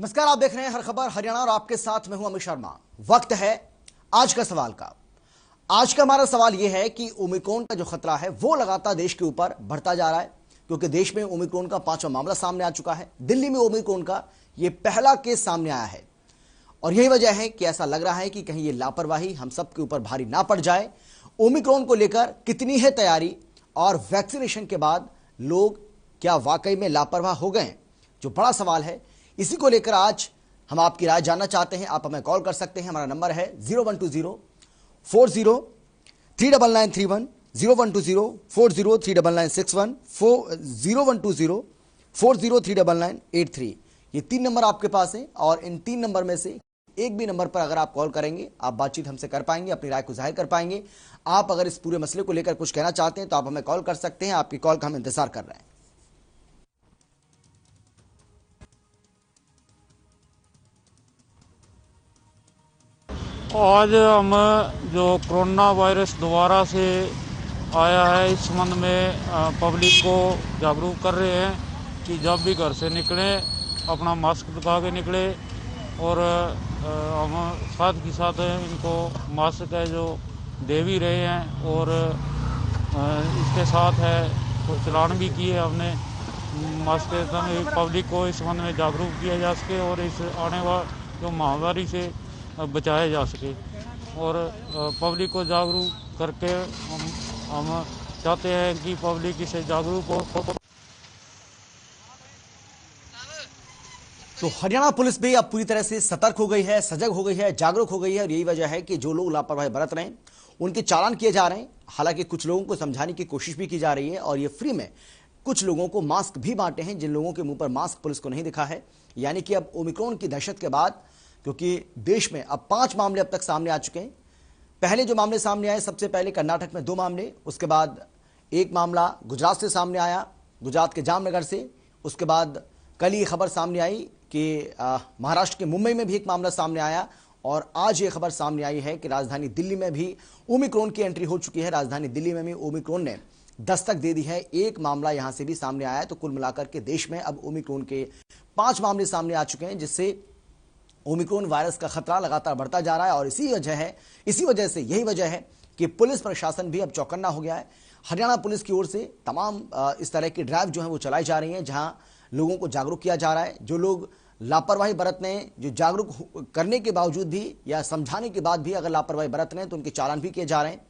नमस्कार, आप देख रहे हैं हर खबर हरियाणा और आपके साथ मैं हूं अमित शर्मा। वक्त है आज का सवाल का। आज का हमारा सवाल यह है कि ओमिक्रॉन का जो खतरा है वो लगातार देश के ऊपर बढ़ता जा रहा है, क्योंकि देश में ओमिक्रॉन का 5वां मामला सामने आ चुका है। दिल्ली में ओमिक्रॉन का यह पहला केस सामने आया है और यही वजह है कि ऐसा लग रहा है कि कहीं ये लापरवाही हम सबके ऊपर भारी ना पड़ जाए। ओमिक्रॉन को लेकर कितनी है तैयारी और वैक्सीनेशन के बाद लोग क्या वाकई में लापरवाह हो गए, जो बड़ा सवाल है। इसी को लेकर आज हम आपकी राय जानना चाहते हैं। आप हमें कॉल कर सकते हैं। हमारा नंबर है 0120-40-39931, 0120-40-39961, 0120-40-39983। ये 3 नंबर आपके पास हैं और इन 3 नंबर में से एक भी नंबर पर अगर आप कॉल करेंगे, आप बातचीत हमसे कर पाएंगे, अपनी राय को जाहिर कर पाएंगे। आप अगर इस पूरे मसले को लेकर कुछ कहना चाहते हैं तो आप हमें कॉल कर सकते हैं। आपकी कॉल का हम इंतजार कर रहे हैं। आज हम जो कोरोना वायरस दोबारा से आया है इस संबंध में पब्लिक को जागरूक कर रहे हैं कि जब भी घर से निकलें अपना मास्क लगा के निकले और हम साथ के साथ इनको मास्क है जो दे भी रहे हैं और इसके साथ है चलान भी किए हमने मास्क पब्लिक को इस संबंध में जागरूक किया जा सके और इस आने वाली जो महामारी से बचाया जा सके। और पब्लिक को जागरूक करके हम चाहते हैं कि पब्लिक इससे जागरूक हो। तो हरियाणा पुलिस भी अब पूरी तरह से सतर्क हो गई है, सजग हो गई है, जागरूक हो गई है और यही वजह है कि जो लोग लापरवाही बरत रहे हैं उनके चालान किए जा रहे हैं। हालांकि कुछ लोगों को समझाने की कोशिश भी की जा रही है और ये फ्री में कुछ लोगों को मास्क भी बांटे हैं जिन लोगों के मुंह पर मास्क पुलिस को नहीं दिखा है। यानी कि अब ओमिक्रॉन की दहशत के बाद, क्योंकि देश में अब 5 मामले अब तक सामने आ चुके हैं। पहले जो मामले सामने आए, सबसे पहले कर्नाटक में 2 मामले, उसके बाद एक मामला गुजरात से सामने आया, गुजरात के जामनगर से। उसके बाद कल ये खबर सामने आई कि महाराष्ट्र के मुंबई में भी एक मामला सामने आया और आज ये खबर सामने आई है कि राजधानी दिल्ली में भी ओमिक्रॉन की एंट्री हो चुकी है। राजधानी दिल्ली में भी ओमिक्रॉन ने दस्तक दे दी है। एक मामला यहां से भी सामने आया है। तो कुल मिलाकर के देश में अब ओमिक्रॉन के 5 मामले सामने आ चुके हैं, जिससे ओमिक्रॉन वायरस का खतरा लगातार बढ़ता जा रहा है। और यही वजह है कि पुलिस प्रशासन भी अब चौकन्ना हो गया है। हरियाणा पुलिस की ओर से तमाम इस तरह की ड्राइव जो है वो चलाई जा रही हैं, जहां लोगों को जागरूक किया जा रहा है। जो लोग लापरवाही बरत रहे हैं, जो जागरूक करने के बावजूद भी या समझाने के बाद भी अगर लापरवाही बरत रहे हैं तो उनके चालान भी किए जा रहे हैं।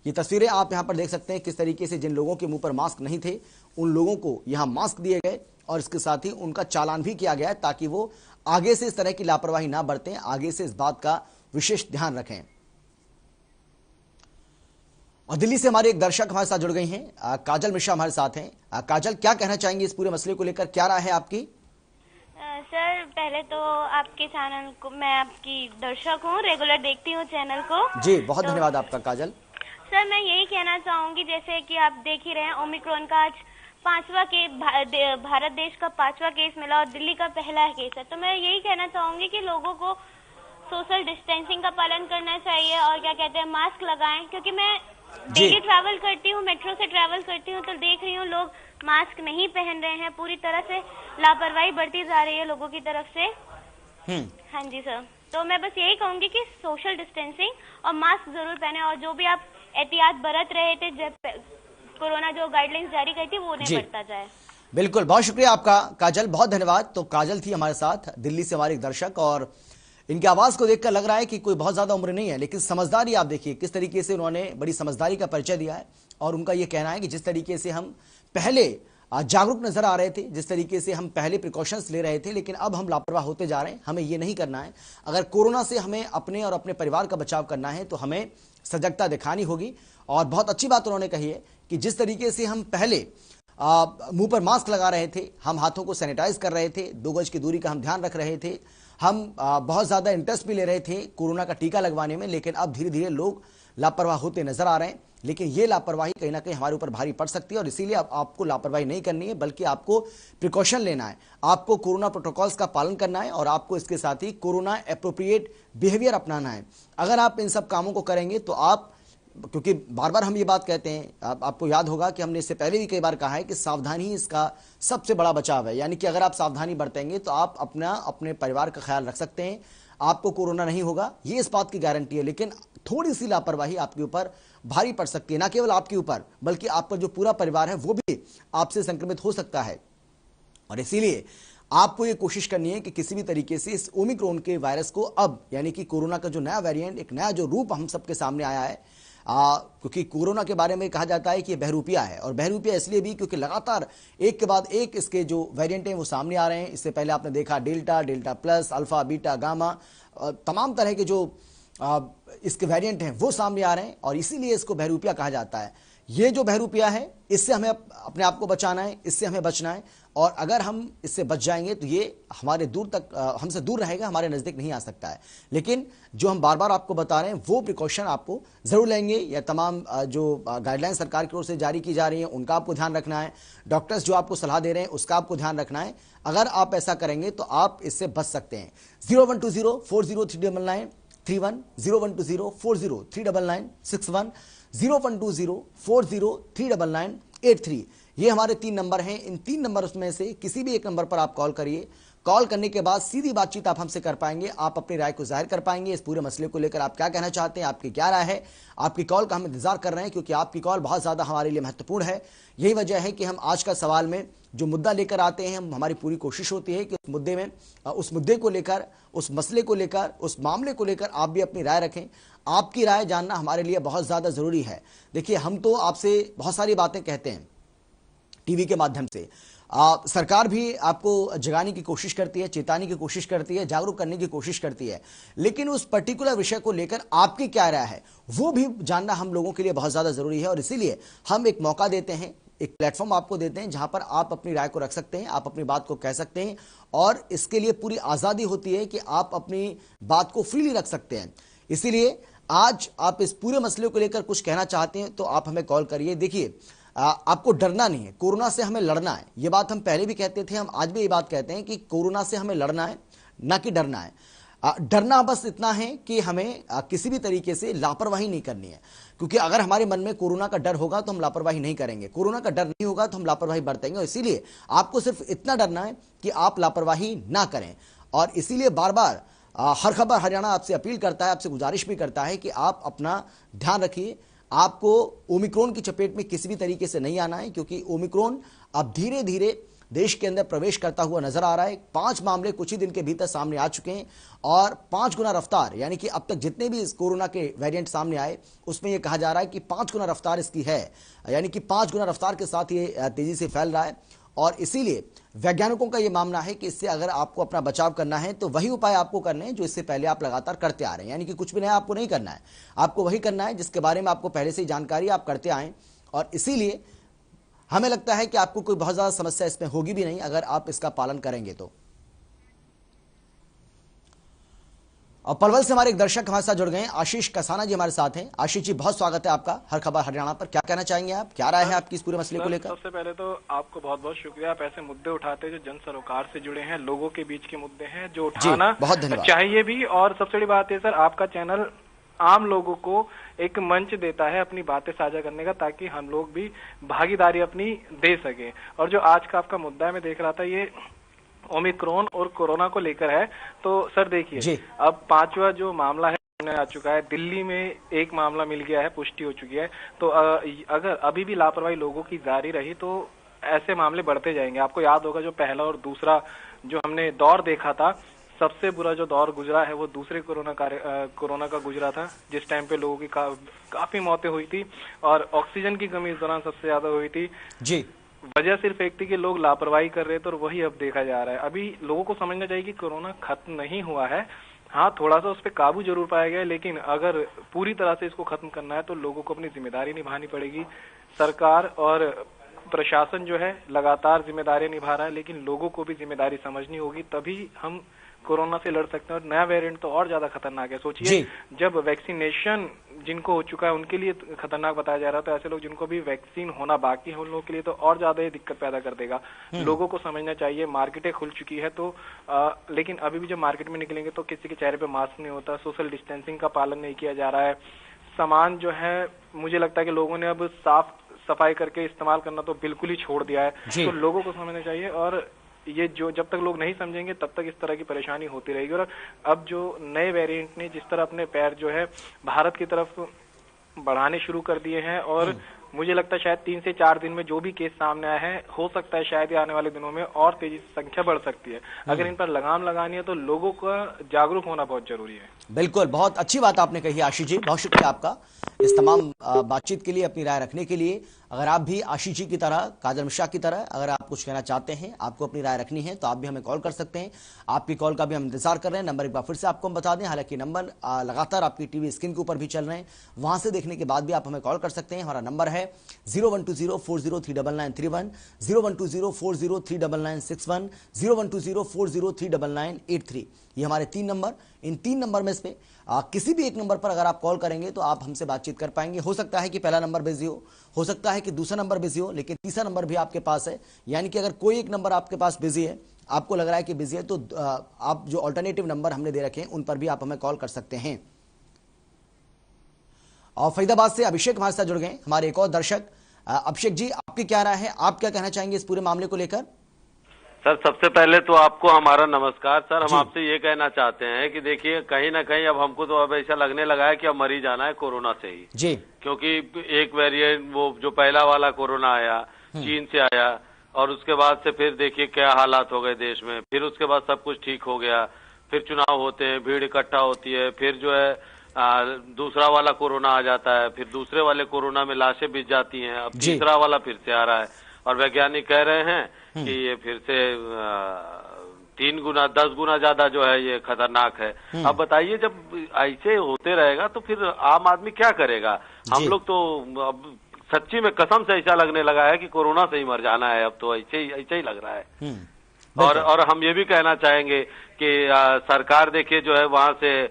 ये तस्वीरें आप यहां पर देख सकते हैं किस तरीके से जिन लोगों के मुंह पर मास्क नहीं थे उन लोगों को यहां मास्क दिए गए और इसके साथ ही उनका चालान भी किया गया है, ताकि वो आगे से इस तरह की लापरवाही ना बरतें, आगे से इस बात का विशेष ध्यान रखें। और दिल्ली से हमारे एक दर्शक हमारे साथ जुड़ गई हैं, काजल मिश्रा हमारे साथ हैं। काजल, क्या कहना चाहेंगे इस पूरे मसले को लेकर, क्या राय है आपकी? सर, पहले तो आपके चैनल को, मैं आपकी दर्शक हूँ, रेगुलर देखती हूँ चैनल को जी। बहुत धन्यवाद आपका काजल। सर, मैं यही कहना चाहूंगी, जैसे कि आप देख ही रहे हैं ओमिक्रॉन का आज 5वां केस, भारत देश का 5वां केस मिला और दिल्ली का पहला केस है। तो मैं यही कहना चाहूंगी कि लोगों को सोशल डिस्टेंसिंग का पालन करना चाहिए और क्या कहते हैं, मास्क लगाएं। क्योंकि मैं डेली ट्रैवल करती हूँ, मेट्रो से ट्रैवल करती हूँ, तो देख रही हूँ लोग मास्क नहीं पहन रहे हैं। पूरी तरह से लापरवाही बढ़ती जा रही है लोगों की तरफ से। हाँ जी सर, तो मैं बस यही कहूंगी कि सोशल डिस्टेंसिंग और मास्क जरूर पहने और जो भी आप एहतियात बरत रहे थे जब कोरोना जो गाइडलाइंस जारी की थी वो नहीं बढ़ता जाए। बिल्कुल, बहुत शुक्रिया आपका काजल, बहुत धन्यवाद। तो काजल थी हमारे साथ, दिल्ली से हमारे एक दर्शक, और इनकी आवाज को देखकर लग रहा है कि कोई बहुत ज्यादा उम्र नहीं है, लेकिन समझदारी आप देखिए किस तरीके से उन्होंने बड़ी समझदारी का परिचय दिया है। और उनका यह कहना है कि जिस तरीके से हम पहले जागरूक नजर आ रहे थे, जिस तरीके से हम पहले प्रिकॉशंस ले रहे थे, लेकिन अब हम लापरवाह होते जा रहे हैं। हमें ये नहीं करना है। अगर कोरोना से हमें अपने और अपने परिवार का बचाव करना है तो हमें सजगता दिखानी होगी। और बहुत अच्छी बात उन्होंने कही है कि जिस तरीके से हम पहले मुंह पर मास्क लगा रहे थे, हम हाथों को सैनिटाइज कर रहे थे, 2 गज की दूरी का हम ध्यान रख रहे थे, हम बहुत ज्यादा इंटरेस्ट भी ले रहे थे कोरोना का टीका लगवाने में, लेकिन अब धीरे धीरे लोग लापरवाह होते नजर आ रहे हैं। लेकिन ये लापरवाही कहीं ना कहीं हमारे ऊपर भारी पड़ सकती है और इसीलिए अब आपको लापरवाही नहीं करनी है, बल्कि आपको प्रिकॉशन लेना है, आपको कोरोना प्रोटोकॉल्स का पालन करना है और आपको इसके साथ ही कोरोना एप्रोप्रिएट बिहेवियर अपनाना है। अगर आप इन सब कामों को करेंगे तो आप क्योंकि बार बार हम ये बात कहते हैं, आपको याद होगा कि हमने इससे पहले भी कई बार कहा है कि सावधानी ही इसका सबसे बड़ा बचाव है। यानी कि अगर आप सावधानी बरतेंगे तो आप अपने परिवार का ख्याल रख सकते हैं, आपको कोरोना नहीं होगा, ये इस बात की गारंटी है। लेकिन थोड़ी सी लापरवाही आपके ऊपर भारी पड़ सकती है, ना केवल आपके ऊपर बल्कि आपका जो पूरा परिवार है वो भी आपसे संक्रमित हो सकता है। और इसीलिए आपको ये कोशिश करनी है कि किसी भी तरीके से इस ओमिक्रॉन के वायरस को अब, यानी कि कोरोना का जो नया वेरिएंट, एक नया जो रूप हम सबके सामने आया है, क्योंकि कोरोना के बारे में कहा जाता है कि ये बहरूपिया है, और बहरूपिया इसलिए भी क्योंकि लगातार एक के बाद एक इसके जो वेरिएंट हैं वो सामने आ रहे हैं। इससे पहले आपने देखा delta, delta plus, alpha, beta, gamma, तमाम तरह के जो इसके वेरिएंट हैं वो सामने आ रहे हैं, और इसीलिए इसको बहरूपिया कहा जाता है। ये जो बहरूपिया है, इससे हमें अपने आप को बचाना है, इससे हमें बचना है, और अगर हम इससे बच जाएंगे तो ये हमारे हमसे दूर रहेगा, हमारे नज़दीक नहीं आ सकता है। लेकिन जो हम बार बार आपको बता रहे हैं वो प्रिकॉशन आपको ज़रूर लेंगे। या तमाम जो गाइडलाइन सरकार की ओर से जारी की जा रही हैं उनका आपको ध्यान रखना है, डॉक्टर्स जो आपको सलाह दे रहे हैं उसका आपको ध्यान रखना है। अगर आप ऐसा करेंगे तो आप इससे बच सकते हैं। 0120403991, 0120403991, 0120403993 ये हमारे 3 नंबर हैं। इन 3 नंबर में से किसी भी एक नंबर पर आप कॉल करिए। कॉल करने के बाद सीधी बातचीत आप हमसे कर पाएंगे, आप अपनी राय को जाहिर कर पाएंगे। इस पूरे मसले को लेकर आप क्या कहना चाहते हैं, आपकी क्या राय है, आपकी कॉल का हम इंतजार कर रहे हैं, क्योंकि आपकी कॉल बहुत ज़्यादा हमारे लिए महत्वपूर्ण है। यही वजह है कि हम आज का सवाल में जो मुद्दा लेकर आते हैं, हमारी पूरी कोशिश होती है कि उस मुद्दे को लेकर, उस मसले को लेकर, उस मामले को लेकर आप भी अपनी राय रखें। आपकी राय जानना हमारे लिए बहुत ज़्यादा ज़रूरी है। देखिए, हम तो आपसे बहुत सारी बातें कहते हैं टीवी के माध्यम से, सरकार भी आपको जगाने की कोशिश करती है, चेताने की कोशिश करती है, जागरूक करने की कोशिश करती है, लेकिन उस पर्टिकुलर विषय को लेकर आपकी क्या राय है वो भी जानना हम लोगों के लिए बहुत ज़्यादा ज़रूरी है। और इसीलिए हम एक मौका देते हैं, एक प्लेटफॉर्म आपको देते हैं जहां पर आप अपनी राय को रख सकते हैं, आप अपनी बात को कह सकते हैं, और इसके लिए पूरी आज़ादी होती है कि आप अपनी बात को फ्रीली रख सकते हैं। इसीलिए आज आप इस पूरे मसले को लेकर कुछ कहना चाहते हैं तो आप हमें कॉल करिए। देखिए, आपको डरना नहीं है, कोरोना से हमें लड़ना है। ये बात हम पहले भी कहते थे, हम आज भी ये बात कहते हैं कि कोरोना से हमें लड़ना है, ना कि डरना है। डरना बस इतना है कि हमें किसी भी तरीके से लापरवाही नहीं करनी है, क्योंकि अगर हमारे मन में कोरोना का डर होगा तो हम लापरवाही नहीं करेंगे, कोरोना का डर नहीं होगा तो हम लापरवाही बरतेंगे। और इसीलिए आपको सिर्फ इतना डरना है कि आप लापरवाही ना करें। और इसीलिए बार बार हर खबर हरियाणा आपसे अपील करता है, आपसे गुजारिश भी करता है कि आप अपना ध्यान रखिए। आपको ओमिक्रॉन की चपेट में किसी भी तरीके से नहीं आना है, क्योंकि ओमिक्रॉन अब धीरे धीरे देश के अंदर प्रवेश करता हुआ नजर आ रहा है। 5 मामले कुछ ही दिन के भीतर सामने आ चुके हैं, और 5 गुना रफ्तार, यानी कि अब तक जितने भी इस कोरोना के वेरिएंट सामने आए उसमें यह कहा जा रहा है कि 5 गुना रफ्तार इसकी है, यानी कि 5 गुना रफ्तार के साथ ये तेजी से फैल रहा है। और इसीलिए वैज्ञानिकों का यह मानना है कि इससे अगर आपको अपना बचाव करना है तो वही उपाय आपको करने हैं जो इससे पहले आप लगातार करते आ रहे हैं। यानी कि कुछ भी नया आपको नहीं करना है, आपको वही करना है जिसके बारे में आपको पहले से ही जानकारी आप करते आए। और इसीलिए हमें लगता है कि आपको कोई बहुत ज़्यादा समस्या इसमें होगी भी नहीं अगर आप इसका पालन करेंगे तो। और पलवल से हमारे एक दर्शक हमारे साथ जुड़ गए हैं, आशीष कसाना जी हमारे साथ हैं। आशीष जी, बहुत स्वागत है आपका हर खबर हरियाणा पर। क्या कहना चाहेंगे आप, क्या राय है आपकी इस पूरे मसले को लेकर? सबसे पहले तो आपको बहुत बहुत शुक्रिया, आप ऐसे मुद्दे उठाते हैं जो जन सरोकार से जुड़े हैं, लोगों के बीच के मुद्दे हैं जो उठाना बहुत धन्यवाद चाहिए भी। और सबसे बड़ी बात है सर, आपका चैनल आम लोगों को एक मंच देता है अपनी बातें साझा करने का, ताकि हम लोग भी भागीदारी अपनी दे सके। और जो आज का आपका मुद्दा है, मैं देख रहा था ये ओमिक्रॉन और कोरोना को लेकर है। तो सर देखिए, अब 5वां जो मामला है सामने आ चुका है, दिल्ली में एक मामला मिल गया है, पुष्टि हो चुकी है। तो अगर अभी भी लापरवाही लोगों की जारी रही तो ऐसे मामले बढ़ते जाएंगे। आपको याद होगा जो पहला और दूसरा जो हमने दौर देखा था, सबसे बुरा जो दौर गुजरा है वो दूसरे कोरोना का गुजरा था, जिस टाइम पे लोगों की काफी मौतें हुई थी और ऑक्सीजन की कमी इस दौरान सबसे ज्यादा हुई थी जी। वजह सिर्फ एक थी कि लोग लापरवाही कर रहे थे, और वही अब देखा जा रहा है। अभी लोगों को समझना चाहिए कि कोरोना खत्म नहीं हुआ है। हाँ, थोड़ा सा उस पर काबू जरूर पाया गया है, लेकिन अगर पूरी तरह से इसको खत्म करना है तो लोगों को अपनी जिम्मेदारी निभानी पड़ेगी। सरकार और प्रशासन जो है लगातार जिम्मेदारियां निभा रहा है, लेकिन लोगों को भी जिम्मेदारी समझनी होगी, तभी हम कोरोना से लड़ सकते हैं। और नया वेरिएंट तो और ज्यादा खतरनाक है। सोचिए, जब वैक्सीनेशन जिनको हो चुका है उनके लिए खतरनाक बताया जा रहा है, तो ऐसे लोग जिनको भी वैक्सीन होना बाकी है उन लोगों के लिए तो और ज्यादा ही दिक्कत पैदा कर देगा। लोगों को समझना चाहिए, मार्केटें खुल चुकी है तो लेकिन अभी भी जब मार्केट में निकलेंगे तो किसी के चेहरे पे मास्क नहीं होता, सोशल डिस्टेंसिंग का पालन नहीं किया जा रहा है, सामान जो है मुझे लगता है कि लोगों ने अब साफ सफाई करके इस्तेमाल करना तो बिल्कुल ही छोड़ दिया है। तो लोगों को समझना चाहिए, और ये जो जब तक लोग नहीं समझेंगे तब तक इस तरह की परेशानी होती रहेगी। और अब जो नए वेरिएंट ने जिस तरह अपने पैर जो है भारत की तरफ बढ़ाने शुरू कर दिए हैं, और मुझे लगता है शायद 3 से 4 दिन में जो भी केस सामने आए हैं, हो सकता है शायद आने वाले दिनों में और तेजी से संख्या बढ़ सकती है। अगर इन पर लगाम लगानी है तो लोगों का जागरूक होना बहुत जरूरी है। बिल्कुल, बहुत अच्छी बात आपने कही आशीष जी, बहुत शुक्रिया आपका इस तमाम बातचीत के लिए, अपनी राय रखने के लिए। अगर आप भी आशीष जी की तरह, काजल मिश्रा की तरह अगर आप कुछ कहना चाहते हैं, आपको अपनी राय रखनी है, तो आप भी हमें कॉल कर सकते हैं। आपकी कॉल का भी हम इंतजार कर रहे हैं। नंबर एक बार फिर से आपको हम बता दें, हालांकि नंबर लगातार आपकी टीवी स्क्रीन के ऊपर भी चल रहे हैं, वहां से देखने के बाद भी आप हमें कॉल कर सकते हैं। हमारा नंबर है 0120403931, 0120403961, 0120403983। ये हमारे 3 नंबर, इन 3 नंबर में से किसी भी एक नंबर पर अगर आप कॉल करेंगे तो आप हमसे बातचीत कर पाएंगे। हो सकता है कि पहला नंबर बिजी हो सकता है कि दूसरा नंबर बिजी हो, लेकिन तीसरा नंबर भी आपके पास है। यानी कि अगर कोई एक नंबर आपके पास बिजी है, आपको लग रहा है कि बिजी है, तो आप जो अल्टरनेटिव नंबर हमने दे रखे हैं उन पर भी आप हमें कॉल कर सकते हैं। और फरीदाबाद से अभिषेक हमारे साथ जुड़ गए, हमारे एक और दर्शक। अभिषेक जी, आपकी क्या राय है, आप क्या कहना चाहेंगे इस पूरे मामले को लेकर? सर, सबसे पहले तो आपको हमारा नमस्कार। सर, हम आपसे ये कहना चाहते हैं कि देखिए, कहीं ना कहीं अब हमको तो अब ऐसा लगने लगा है कि अब मर ही जाना है कोरोना से ही जी, क्योंकि एक वेरिएंट वो जो पहला वाला कोरोना आया चीन से आया, और उसके बाद से फिर देखिए क्या हालात हो गए देश में। फिर उसके बाद सब कुछ ठीक हो गया, फिर चुनाव होते हैं, भीड़ इकट्ठा होती है, फिर जो है दूसरा वाला कोरोना आ जाता है, फिर दूसरे वाले कोरोना में लाशें बिछ जाती हैं, अब तीसरा वाला फिर से आ रहा है, और वैज्ञानिक कह रहे हैं कि ये फिर से 3 गुना 10 गुना ज्यादा जो है ये खतरनाक है। अब बताइए, जब ऐसे होते रहेगा तो फिर आम आदमी क्या करेगा? हम लोग तो अब सच्ची में कसम से ऐसा लगने लगा है कि कोरोना से ही मर जाना है, अब तो ऐसे ही लग रहा है। और हम ये भी कहना चाहेंगे कि सरकार देखिए जो है वहां से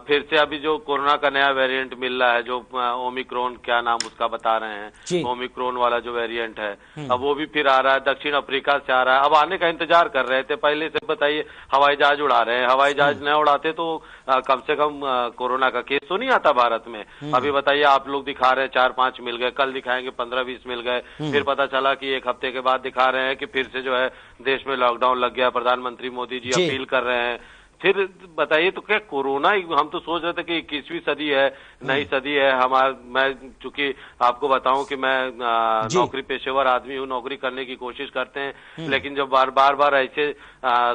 फिर से अभी जो कोरोना का नया वेरिएंट मिल रहा है, जो ओमिक्रॉन, क्या नाम उसका बता रहे हैं, ओमिक्रॉन वाला जो वेरिएंट है, अब वो भी फिर आ रहा है, दक्षिण अफ्रीका से आ रहा है। अब आने का इंतजार कर रहे थे पहले से, बताइए, हवाई जहाज उड़ा रहे हैं, हवाई जहाज न उड़ाते तो कम से कम कोरोना का केस तो नहीं आता भारत में। अभी बताइए, आप लोग दिखा रहे हैं 4-5 मिल गए, कल दिखाएंगे 15-20 मिल गए, फिर पता चला कि 1 हफ्ते के बाद दिखा रहे हैं कि फिर से जो है देश में लॉकडाउन लग गया। प्रधानमंत्री मोदी जी अपील कर रहे हैं। फिर बताइए, तो क्या कोरोना, हम तो सोच रहे थे कि 21वीं सदी है, नई सदी है मैं चूंकि आपको बताऊं कि मैं नौकरी पेशेवर आदमी हूं, नौकरी करने की कोशिश करते हैं, लेकिन जब बार ऐसे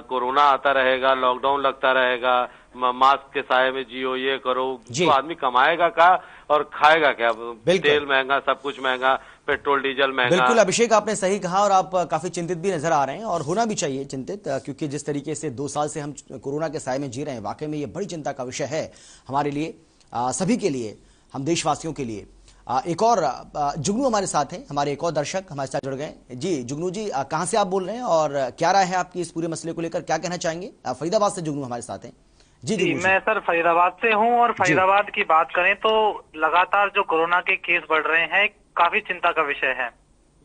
कोरोना आता रहेगा, लॉकडाउन लगता रहेगा, मास्क के साये में जियो, ये करो, तो आदमी कमाएगा क्या और खाएगा क्या? तेल महंगा, सब कुछ महंगा, पेट्रोल डीजल महंगा। बिल्कुल अभिषेक, आपने सही कहा, और आप काफी चिंतित भी नजर आ रहे हैं, और होना भी चाहिए चिंतित, क्योंकि जिस तरीके से 2 साल से हम कोरोना के साये में जी रहे हैं, वाकई में ये बड़ी चिंता का विषय है हमारे लिए, सभी के लिए, हम देशवासियों के लिए। एक और जुगनू हमारे साथ हैं, हमारे एक और दर्शक हमारे साथ जुड़ गए। जी जुगनू जी, कहां से आप बोल रहे हैं और क्या राय है आपकी इस पूरे मसले को लेकर, क्या कहना चाहेंगे? फरीदाबाद से जुगनू हमारे साथ हैं। जी, मैं सर फरीदाबाद से हूं, और फरीदाबाद की बात करें तो लगातार जो कोरोना के केस बढ़ रहे हैं, काफी चिंता का विषय है।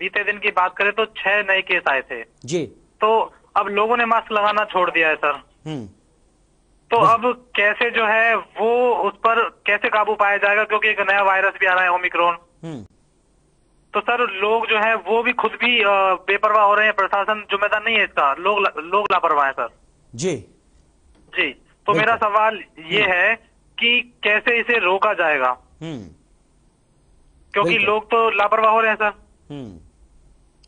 बीते दिन की बात करें तो 6 नए केस आए थे जी, तो अब लोगों ने मास्क लगाना छोड़ दिया है सर। तो अब कैसे जो है वो उस पर कैसे काबू पाया जाएगा, क्योंकि एक नया वायरस भी आ रहा है, ओमिक्रॉन। तो सर लोग जो है वो भी खुद भी बेपरवाह हो रहे हैं, प्रशासन जिम्मेदार नहीं है इसका, लोग लापरवाह है सर। जी, तो मेरा सवाल ये है कि कैसे इसे रोका जाएगा, क्योंकि लोग तो लापरवाह हो रहे हैं सर।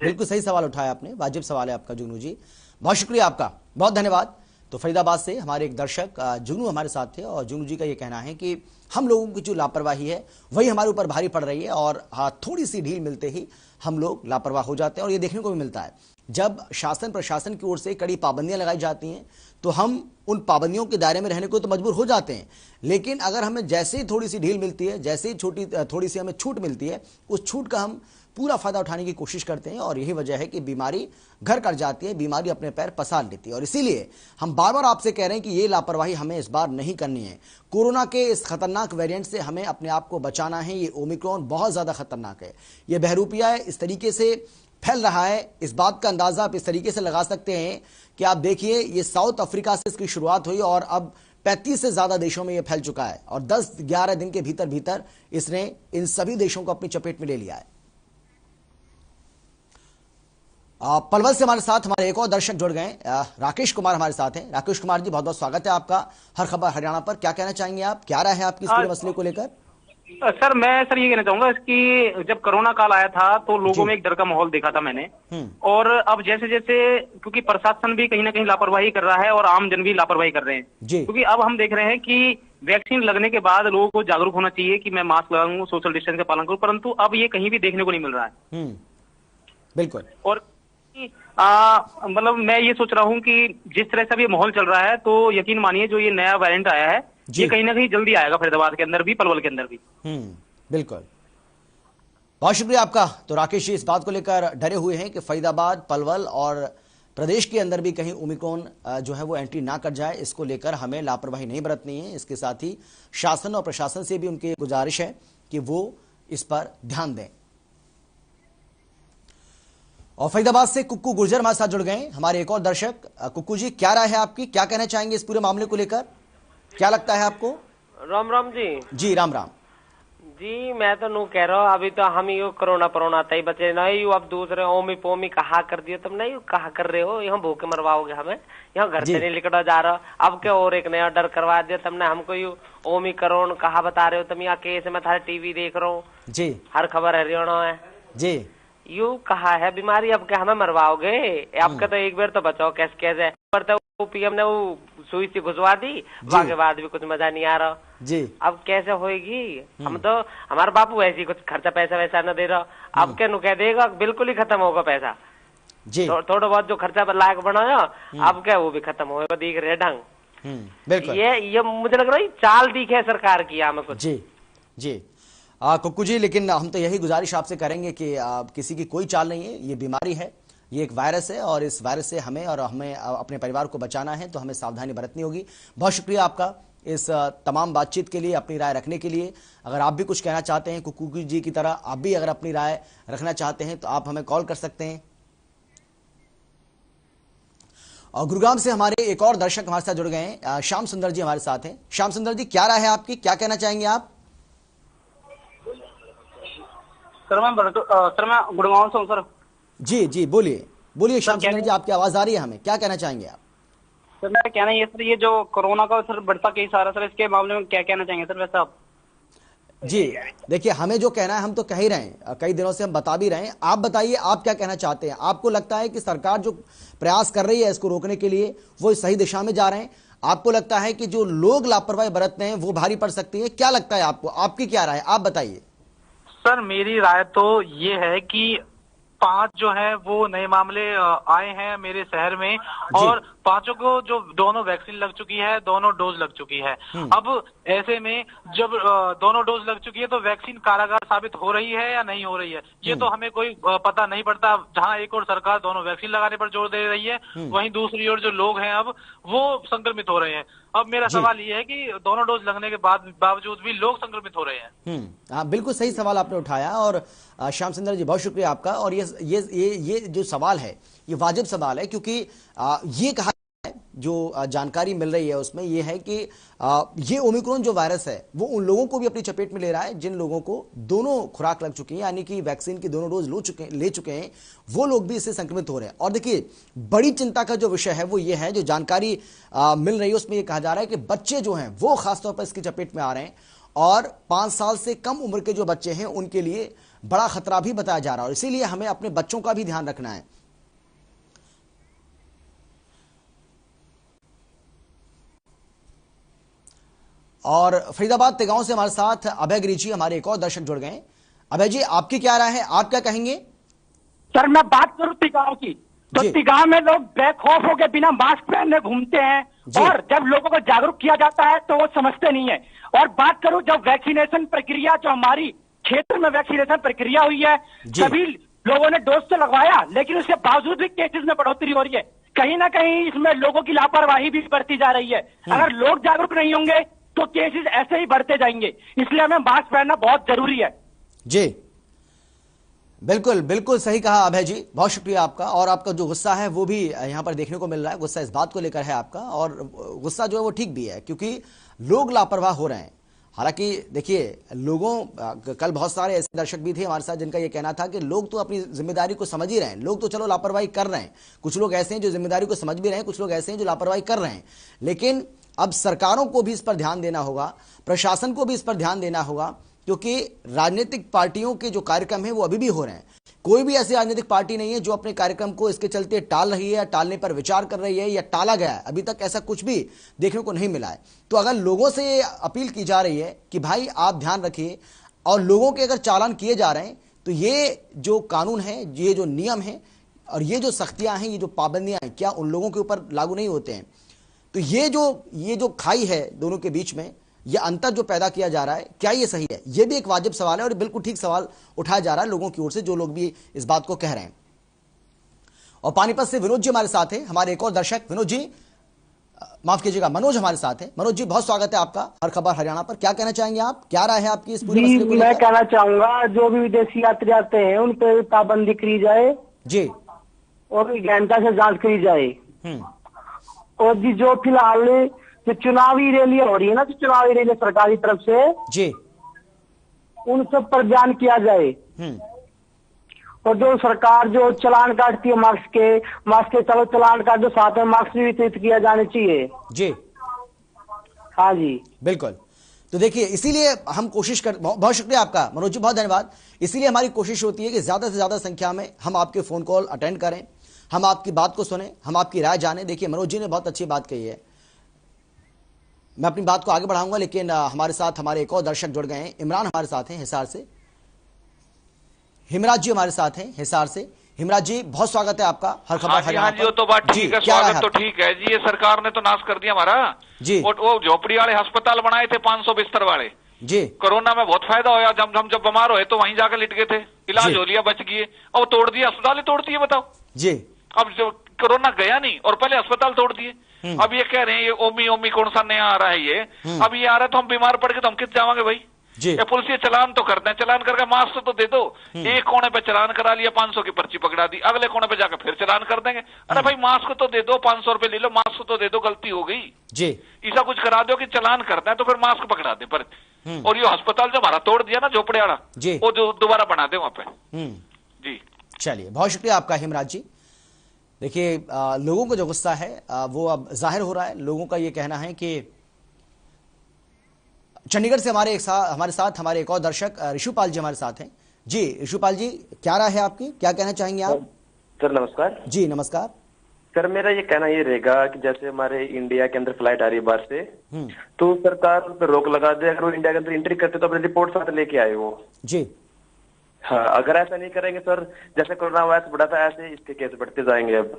बिल्कुल सही सवाल उठाया आपने, वाजिब सवाल है आपका जुगनू जी, बहुत शुक्रिया आपका, बहुत धन्यवाद। तो फरीदाबाद से हमारे एक दर्शक जुगनू हमारे साथ थे, और जुगनू जी का ये कहना है कि हम लोगों की जो लापरवाही है वही हमारे ऊपर भारी पड़ रही है, और थोड़ी सी ढील मिलते ही हम लोग लापरवाह हो जाते हैं। और ये देखने को भी मिलता है, जब शासन प्रशासन की ओर से कड़ी पाबंदियां लगाई जाती हैं तो हम उन पाबंदियों के दायरे में रहने को तो मजबूर हो जाते हैं, लेकिन अगर हमें जैसे ही थोड़ी सी ढील मिलती है, जैसे ही थोड़ी सी हमें छूट मिलती है, उस छूट का हम पूरा फायदा उठाने की कोशिश करते हैं, और यही वजह है कि बीमारी घर कर जाती है, बीमारी अपने पैर पसार लेती है। और इसीलिए हम बार बार आपसे कह रहे हैं कि ये लापरवाही हमें इस बार नहीं करनी है। कोरोना के इस खतरनाक वेरिएंट से हमें अपने आप को बचाना है। ये ओमिक्रॉन बहुत ज्यादा खतरनाक है, ये बहरूपिया है, इस तरीके से फैल रहा है। इस बात का अंदाजा आप इस तरीके से लगा सकते हैं कि आप देखिए, ये साउथ अफ्रीका से इसकी शुरुआत हुई और अब 35 से ज्यादा देशों में यह फैल चुका है और 10-11 दिन के भीतर भीतर इसने इन सभी देशों को अपनी चपेट में ले लिया है। पलवल से हमारे साथ हमारे एक और दर्शक जुड़ गए, राकेश कुमार हमारे साथ हैं। राकेश कुमार जी, बहुत बहुत स्वागत है आपका हर खबर हरियाणा पर। क्या कहना चाहेंगे आप, क्या राय है आपकी इस पूरे मसले को लेकर? सर मैं ये कहना चाहूंगा कि जब कोरोना काल आया था तो लोगों में एक डर का माहौल देखा था मैंने, और अब जैसे जैसे क्योंकि प्रशासन भी कहीं ना कहीं लापरवाही कर रहा है और आम जन भी लापरवाही कर रहे हैं, क्योंकि अब हम देख रहे हैं कि वैक्सीन लगने के बाद लोगों को जागरूक होना चाहिए कि मैं मास्क लगाऊं, सोशल डिस्टेंस का पालन करूं, परंतु अब ये कहीं भी देखने को नहीं मिल रहा है। बिल्कुल। और मतलब मैं ये सोच रहा हूँ कि जिस तरह से अब ये माहौल चल रहा है तो यकीन मानिए जो ये नया वेरिएंट आया है ये कहीं ना कहीं जल्दी आएगा, फरीदाबाद के अंदर भी, पलवल के अंदर भी। बिल्कुल, बहुत शुक्रिया आपका। तो राकेश जी इस बात को लेकर डरे हुए हैं कि फरीदाबाद, पलवल और प्रदेश के अंदर भी कहीं ओमिक्रॉन जो है वो एंट्री ना कर जाए, इसको लेकर हमें लापरवाही नहीं बरतनी है। इसके साथ ही शासन और प्रशासन से भी उनकी गुजारिश है कि वो इस पर ध्यान दें। और फरीदाबाद से कुक्कू गुर्जर हमारे साथ जुड़ गए, हमारे एक और दर्शक। कुक्कू जी, क्या राय है आपकी, क्या कहना चाहेंगे इस पूरे मामले को लेकर, क्या लगता है आपको? राम राम जी। जी राम राम जी। मैं तो नू कह रहा हूँ अभी तो हम यू कोरोना तय बचे नहीं, अब दूसरे ओमी पोमी कहा कर दियो, तुम नहीं कहा कर रहे हो, यहाँ भूखे मरवाओगे हमें, यहाँ घर से नहीं निकला जा रहा। अब क्या और एक नया डर करवा दिया तुमने हमको, यू ओमी करोन कहा बता रहे हो तुम, यहाँ केस में थारे टीवी देख रहा हूँ जी, हर खबर हरियाणा है जी, यू कहा है बीमारी, अब क्या हमें मरवाओगे? आपका तो एक बार तो बचाओ कैसे पर तो पीएम ने वो सुई से घुसवा दी, के बाद भी कुछ मजा नहीं आ रहा जी। अब कैसे होएगी? हम तो हमारे बापू ऐसी कुछ खर्चा पैसा वैसा न दे रहा, अब क्या नु कह देगा बिल्कुल ही खत्म होगा पैसा जी, थोड़ा बहुत जो खर्चा लायक बनाया अब क्या वो भी खत्म होगा, दिख रहे ढंग। बिल्कुल, ये मुझे लग रहा है चाल दिखे है सरकार की हमें कुछ जी जी। कुक्कू जी, लेकिन हम तो यही गुजारिश आपसे करेंगे कि किसी की कोई चाल नहीं है, ये बीमारी है, ये एक वायरस है और इस वायरस से हमें अपने परिवार को बचाना है, तो हमें सावधानी बरतनी होगी। बहुत शुक्रिया आपका इस तमाम बातचीत के लिए, अपनी राय रखने के लिए। अगर आप भी कुछ कहना चाहते हैं कुक्कू जी की तरह, आप भी अगर अपनी राय रखना चाहते हैं तो आप हमें कॉल कर सकते हैं। और गुरुग्राम से हमारे एक और दर्शक हमारे साथ जुड़ गए हैं, श्याम सुंदर जी हमारे साथ हैं। श्याम सुंदर जी, क्या राय है आपकी, क्या कहना चाहेंगे आप? सर मैं गुड़गांव से हूँ सर। जी जी, बोलिए श्याम सुंदर जी, आपकी आवाज आ रही है हमें, क्या कहना चाहेंगे आप? सर मेरा कहना ये सर, ये जो कोरोना का सर बढ़ता केस आ रहा सर, इसके मामले में क्या कहना चाहेंगे सर वैसे आप? जी देखिए, हमें जो कहना है हम तो कह ही रहे हैं, कई दिनों से हम बता भी रहे हैं। आप बताइए, आप क्या कहना चाहते हैं? आपको लगता है कि सरकार जो प्रयास कर रही है इसको रोकने के लिए वो सही दिशा में जा रहे हैं? आपको लगता है कि जो लोग लापरवाही बरतते हैं वो भारी पड़ सकती है? क्या लगता है आपको, आपकी क्या राय है, आप बताइए। सर मेरी राय तो ये है कि 5 जो है वो नए मामले आए हैं मेरे शहर में, और 5 को जो दोनों वैक्सीन लग चुकी है, दोनों डोज लग चुकी है। अब ऐसे में जब दोनों डोज लग चुकी है तो वैक्सीन कारगर साबित हो रही है या नहीं हो रही है, ये तो हमें कोई पता नहीं पड़ता। जहां एक और सरकार दोनों वैक्सीन लगाने पर जोर दे रही है, वहीं दूसरी ओर जो लोग हैं अब वो संक्रमित हो रहे हैं। अब मेरा सवाल ये है कि दोनों डोज लगने के बावजूद भी लोग संक्रमित हो रहे हैं। हाँ, बिल्कुल सही सवाल आपने उठाया और श्याम सुंदर जी बहुत शुक्रिया आपका। और ये जो सवाल है ये वाजिब सवाल है, क्योंकि ये कहा है, जो जानकारी मिल रही है उसमें ये है कि ये ओमिक्रॉन जो वायरस है वो उन लोगों को भी अपनी चपेट में ले रहा है जिन लोगों को दोनों खुराक लग चुकी है, यानी कि वैक्सीन की दोनों डोज ले चुके हैं, वो लोग भी इससे संक्रमित हो रहे हैं। और देखिए, बड़ी चिंता का जो विषय है वो ये है, जो जानकारी मिल रही है उसमें ये कहा जा रहा है कि बच्चे जो हैं वो खासतौर पर इसकी चपेट में आ रहे हैं, और 5 साल से कम उम्र के जो बच्चे हैं उनके लिए बड़ा खतरा भी बताया जा रहा है, और इसीलिए हमें अपने बच्चों का भी ध्यान रखना है। और फरीदाबाद तेगांव से हमारे साथ अभय गिरी जी, हमारे एक और दर्शक जुड़ गए। अभय जी, आपकी क्या राय है, आप क्या कहेंगे? सर मैं बात करूं तिगांव की, तो तिगांव में लोग बेखौफ होकर बिना मास्क पहने घूमते हैं, और जब लोगों को जागरूक किया जाता है तो वो समझते नहीं है। और बात करूं जब वैक्सीनेशन प्रक्रिया, जो हमारी क्षेत्र में वैक्सीनेशन प्रक्रिया हुई है, सभी लोगों ने डोज तो लगवाया, लेकिन उसके बावजूद भी केसेस में बढ़ोतरी हो रही है। कहीं ना कहीं इसमें लोगों की लापरवाही भी बढ़ती जा रही है। अगर लोग जागरूक नहीं होंगे तो केसेस ऐसे ही बढ़ते जाएंगे, इसलिए हमें मास्क पहनना बहुत जरूरी है। जी बिल्कुल बिल्कुल सही कहा अभय जी, बहुत शुक्रिया आपका। और आपका जो गुस्सा है वो भी यहाँ पर देखने को मिल रहा है, गुस्सा इस बात को लेकर है आपका, और गुस्सा जो है वो ठीक भी है क्योंकि लोग लापरवाह हो रहे हैं। हालांकि देखिए, लोगों कल बहुत सारे ऐसे दर्शक भी थे हमारे साथ जिनका ये कहना था कि लोग तो अपनी जिम्मेदारी को समझ ही रहे हैं, लोग तो चलो लापरवाही कर रहे हैं, कुछ लोग ऐसे हैं जो जिम्मेदारी को समझ भी रहे हैं, कुछ लोग ऐसे हैं जो लापरवाही कर रहे हैं। लेकिन अब सरकारों को भी इस पर ध्यान देना होगा, प्रशासन को भी इस पर ध्यान देना होगा, क्योंकि राजनीतिक पार्टियों के जो कार्यक्रम है वो अभी भी हो रहे हैं। कोई भी ऐसी राजनीतिक पार्टी नहीं है जो अपने कार्यक्रम को इसके चलते टाल रही है या टालने पर विचार कर रही है या टाला गया है। अभी तक ऐसा कुछ भी देखने को नहीं मिला है। तो अगर लोगों से ये अपील की जा रही है कि भाई आप ध्यान रखिए, और लोगों के अगर चालान किए जा रहे हैं तो ये जो कानून है, ये जो नियम है और ये जो सख्तियां हैं, ये जो पाबंदियां हैं, क्या उन लोगों के ऊपर लागू नहीं होते हैं? तो ये जो खाई है दोनों के बीच में, ये अंतर जो पैदा किया जा रहा है, क्या ये सही है? ये भी एक वाजिब सवाल है और बिल्कुल ठीक सवाल उठाया जा रहा है लोगों की ओर से, जो लोग भी इस बात को कह रहे हैं। और पानीपत से विनोद जी हमारे साथ हैं, हमारे एक और दर्शक। विनोद जी, माफ कीजिएगा, मनोज हमारे साथ है। मनोज जी, बहुत स्वागत है आपका हर खबर हरियाणा पर। क्या कहना चाहेंगे आप? क्या राय है आपकी इस पूरे मसले को लेकर? मैं कहना चाहूंगा जो भी विदेशी यात्री आते हैं उन पर पाबंदी करी जाए जी, और गहनता से जांच करी जाए। और जी जो फिलहाल जो चुनावी रैलियां हो रही है ना, जो चुनावी रैली सरकारी तरफ से जी, उन सब पर ध्यान किया जाए। और जो सरकार जो चलान काटती है मास्क के चलो चलान काट दो, साथ में मास्क भी वितरित किया जाने चाहिए जी। हाँ जी, बिल्कुल। तो देखिए, इसीलिए हम कोशिश कर, बहुत शुक्रिया आपका मनोज जी, बहुत धन्यवाद। इसीलिए हमारी कोशिश होती है कि ज्यादा से ज्यादा संख्या में हम आपके फोन कॉल अटेंड करें, हम आपकी बात को सुने, हम आपकी राय जाने। देखिए, मनोज जी ने बहुत अच्छी बात कही है, मैं अपनी बात को आगे बढ़ाऊंगा, लेकिन हमारे साथ हमारे एक और दर्शक जुड़ गए हैं। इमरान हमारे साथ हैं हिसार से, हिमराज जी हमारे साथ हैं हिसार से। हिमराज जी, बहुत स्वागत है आपका हर खबर हरियाणा पर। हाँ जी, वो तो बात ठीक है, स्वागत तो ठीक है जी। ये सरकार ने तो नाश कर दिया हमारा जी। वो झोपड़ी वाले अस्पताल बनाए थे 500 बिस्तर वाले जी, कोरोना में बहुत फायदा होया। जब बीमार हुए तो वहीं जाकर लिट गए थे, इलाज हो लिया, बच गए। अब तोड़ दिए, अस्पताल ही तोड़ दिए, बताओ जी। अब जो कोरोना गया नहीं और पहले अस्पताल तोड़ दिए। अब ये कह रहे हैं ये ओमी कौन सा नया आ रहा है ये, अब ये आ रहा है तो हम बीमार पड़ के तो हम किस जावांगे भाई जी। ये पुलिस ये चलान तो करते हैं, चलान करके मास्क तो दे दो। एक कोने पे चलान करा लिया, 500 की पर्ची पकड़ा दी, अगले कोने पे जाकर फिर चलान कर देंगे। अरे भाई मास्क तो दे दो, 500 रुपए ले लो, मास्क तो दे दो, गलती हो गई जी, ऐसा कुछ करा दो कि चलान करते हैं तो फिर मास्क पकड़ा दे पर। और ये अस्पताल जो हमारा तोड़ दिया ना झोपड़े वाला, वो जो दोबारा बना दे वहां पे जी। चलिए, बहुत शुक्रिया आपका हिमराज जी। देखिए, लोगों को जो गुस्सा है वो अब जाहिर हो रहा है। लोगों का ये कहना है कि चंडीगढ़ से हमारे साथ हमारे एक और दर्शक ऋषुपाल जी हमारे साथ हैं। जी ऋषुपाल जी, क्या राय है आपकी, क्या कहना चाहेंगे आप? सर नमस्कार। जी नमस्कार सर, मेरा ये कहना ये रहेगा कि जैसे हमारे इंडिया के अंदर फ्लाइट आ रही है बाहर से, तो सरकार उन पर रोक लगा दे। अगर वो इंडिया के अंदर एंट्री करते तो अपनी रिपोर्ट साथ लेके आए वो जी। हाँ, अगर ऐसा नहीं करेंगे सर, जैसे कोरोना वायरस बढ़ा था ऐसे इसके केस बढ़ते जाएंगे अब।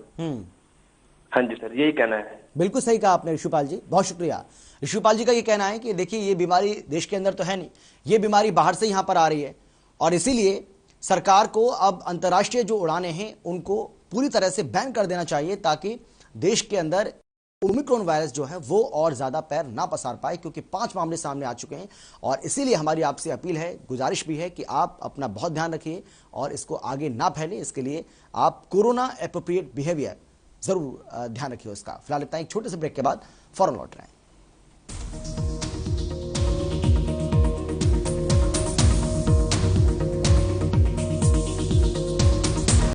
हाँ जी सर, यही कहना है। बिल्कुल सही कहा आपने ऋषुपाल जी, बहुत शुक्रिया। ऋषुपाल जी का ये कहना है कि देखिए, ये बीमारी देश के अंदर तो है नहीं, ये बीमारी बाहर से यहां पर आ रही है, और इसीलिए सरकार को अब अंतर्राष्ट्रीय जो उड़ानें हैं उनको पूरी तरह से बैन कर देना चाहिए, ताकि देश के अंदर ओमिक्रॉन वायरस जो है वो और ज्यादा पैर ना पसार पाए, क्योंकि 5 मामले सामने आ चुके हैं। और इसीलिए हमारी आपसे अपील है, गुजारिश भी है कि आप अपना बहुत ध्यान रखिए और इसको आगे ना फैले। इसके लिए आप कोरोना एप्रोप्रिएट बिहेवियर जरूर ध्यान रखिए उसका। फिलहाल इतना, एक छोटे से ब्रेक के बाद फौरन लौट रहे हैं।